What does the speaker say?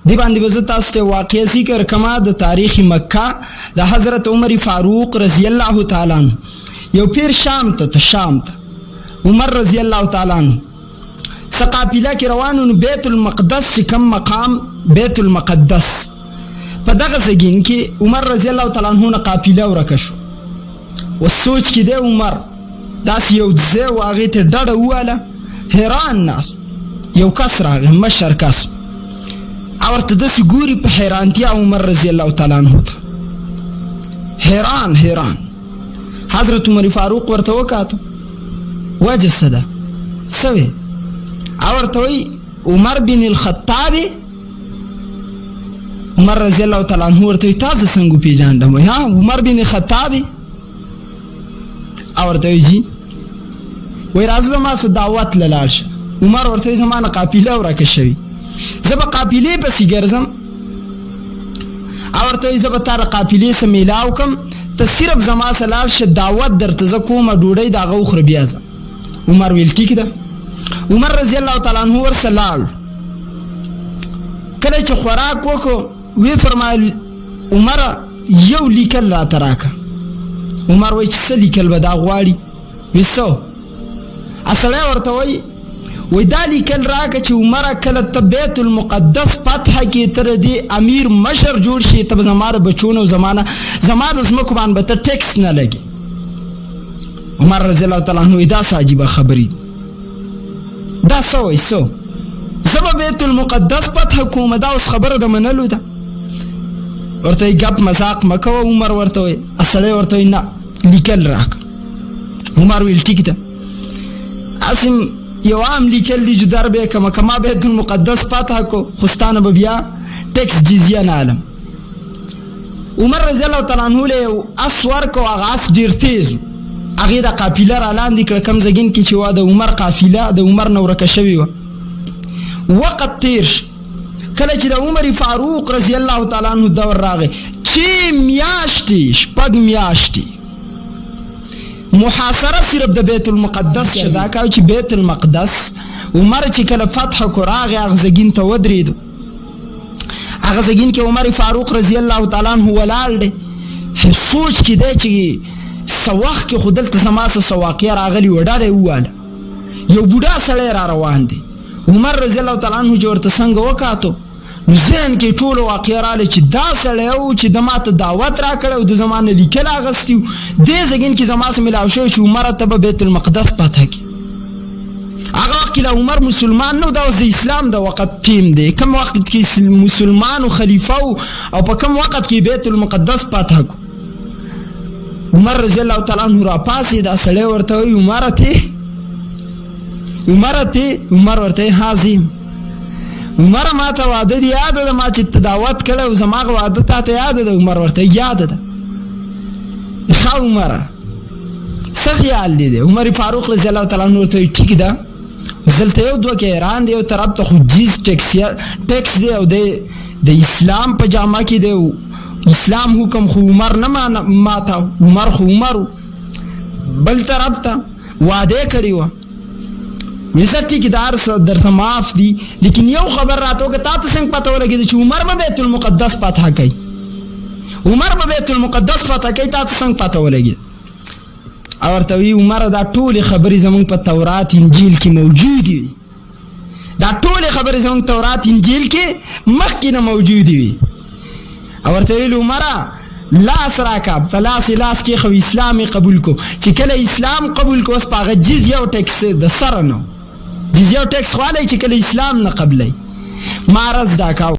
دی باندې به زه تاسو ته واقع ذکر کما د تاریخ مکه د حضرت عمر فاروق رضی الله تعالی عنہ یو پیر شام ته عمر رضی الله تعالی عنہ سقافله کې روانو بیت المقدس چې کم مقام بیت المقدس په دغه ځګین کې عمر رضی الله تعالی عنہ نه قافله ورکه شو وسوچ کې دی عمر داس یو ځای واغې ته ډډه واله حیران ناس یو کس راغی مشر کس اورته د سګوري په حیرانتیا عمر رضی الله تعالی عنہ حیران حضرت عمر فاروق ورته وکاته وجه صدا سوي اورته وی عمر بن الخطاب عمر رضی الله تعالی عنہ ورته تاسو څنګه پیژاندم ها عمر بن الخطاب اورته وی وی راځه ما څه دعوت لاله عمر ورته زمانه قافله ورکه شوی زب قافله پسې ګرځم اورته زب تر قافله سره میلاو کم ته صرف زما سلال ش دعوت درته ز کومه ډوډۍ دا غوخر بیازه عمر ویل ټیک ده عمر رضی الله تعالی عنہ ور سلال کله چې خوراک وکړو وی فرمایل عمر یو لیکل را تراکه عمر وای چې لیکل به دا غواړي وسو اصله ورته وی دا لیکل راکه چې عمر کله ته بیت المقدس فتح کې تر دې امیر مشر جوړ شي ته زماره بچونو زمانه زمکو باندې ته ټیکس نه لګي عمر رضی الله تعالی عنہ دا عجیبه خبري دا سو سبب بیت المقدس فتح کوم دا اوس خبره د منلو ده ورته غپ مذاق مکو عمر ورته اصله ورته نه لیکل راک عمر ویل ټیک ده اسم یو عام لیکل دی جدار به کما بیت المقدس فتح کو خستانه بیا ټیکس جزیه نه علم عمر رضی الله تعالی عنہ له اسور کو اغاس ډیر تیز هغه د قافله را لاندې کړ کم زګین کې چې وا د عمر قافله د عمر نو ورکه شوی و وقت تیر کله چې د عمر فاروق رضی الله تعالی عنہ دور راغی چې شپږ میاشتې محاصره صرف د بیت المقدس شدا کاو چې بیت المقدس عمر چې کله فتح کو راغی هغه زګین ته ودرید هغه زګین کې عمر فاروق رضی الله تعالی عنہ ولال دی سوچ کې دی چې سواخ کې خودل ته سماسه سواقیا راغلی وډاله واله یو بوډا سړی را روان دی عمر رضی الله تعالی عنہ جوړته څنګه وکاتو ځین کې ټول واقعا رااله چې دا سړی او چې د ماته دعوت را کړو د زمانه لیکل اغستیو دې زګین کې زماسه ملاو شو چې عمر ته بیت المقدس پاتہ کی هغه وخت له عمر مسلمان نو دا د اسلام د وخت ټیم دی کوم وخت کې مسلمان او خلیفہ او په کوم وخت کې بیت المقدس پاتہ کو عمر رضی الله تعالی عنہ را پاسې دا سړی ورته عمر ورته حازم عمر ما ته وعده دی یاد ده ما چې تداوت کړو زماغه وعده ته یاد ده عمر ورته یاد ده خو عمر سخیال دی عمر فاروق رضی الله تعالی عنہ ورته ټیک ده دلته یو دوه کې ایران دی او طرف ته خو جیز ټیکس دی او د اسلام په جامه کې دی اسلام حکم خو عمر نه ماته عمر خو عمر بل طرف ته وعده کړی و مزتی کی دار سره درته معاف دي لیکن یو خبر راتو که تاسو څنګه پته ولګی چې عمر به بیت المقدس فتح کوي تاسو څنګه پته ولګی اورته وی عمر دا ټول خبرې زمون په تورات انجیل کې موجود دي دا ټول خبرې زمون تورات انجیل کې مخکې نه موجود دي اورته وی عمر لاس راکا فلاس کې خو اسلامي قبول کو چې کله اسلام قبول کو اوس پاغه جزیه او ټیکس د سره نو جزیه او ټیکس خو علی چې کله اسلام نه قبلای مارز دا کاو